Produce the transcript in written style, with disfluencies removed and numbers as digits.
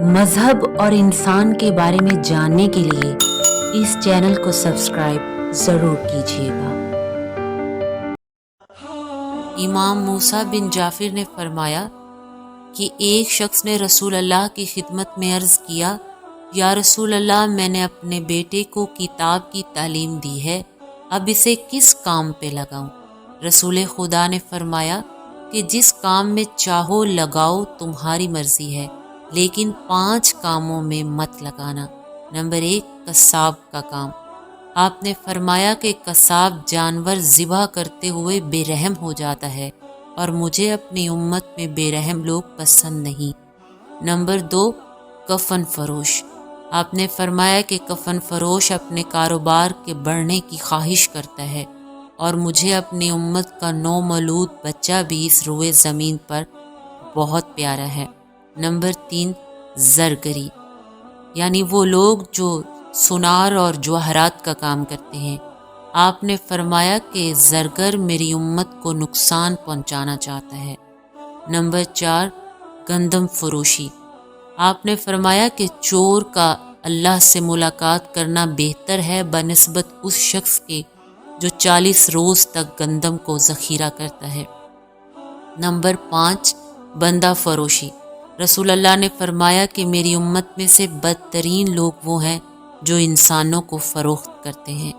مذہب اور انسان کے بارے میں جاننے کے لیے اس چینل کو سبسکرائب ضرور کیجیے گا۔ امام موسیٰ بن جعفر نے فرمایا کہ ایک شخص نے رسول اللہ کی خدمت میں عرض کیا، یا رسول اللہ، میں نے اپنے بیٹے کو کتاب کی تعلیم دی ہے، اب اسے کس کام پہ لگاؤں؟ رسول خدا نے فرمایا کہ جس کام میں چاہو لگاؤ، تمہاری مرضی ہے، لیکن 5 کاموں میں مت لگانا۔ نمبر 1، قصاب کا کام۔ آپ نے فرمایا کہ قصاب جانور ذبح کرتے ہوئے بے رحم ہو جاتا ہے، اور مجھے اپنی امت میں بے رحم لوگ پسند نہیں۔ نمبر 2، کفن فروش۔ آپ نے فرمایا کہ کفن فروش اپنے کاروبار کے بڑھنے کی خواہش کرتا ہے، اور مجھے اپنی امت کا نومولود بچہ بھی اس روئے زمین پر بہت پیارا ہے۔ نمبر 3، زرگری، یعنی وہ لوگ جو سونار اور جواہرات کا کام کرتے ہیں۔ آپ نے فرمایا کہ زرگر میری امت کو نقصان پہنچانا چاہتا ہے۔ نمبر 4، گندم فروشی۔ آپ نے فرمایا کہ چور کا اللہ سے ملاقات کرنا بہتر ہے بنسبت اس شخص کے جو 40 روز تک گندم کو ذخیرہ کرتا ہے۔ نمبر 5، بندہ فروشی۔ رسول اللہ نے فرمایا کہ میری امت میں سے بدترین لوگ وہ ہیں جو انسانوں کو فروخت کرتے ہیں۔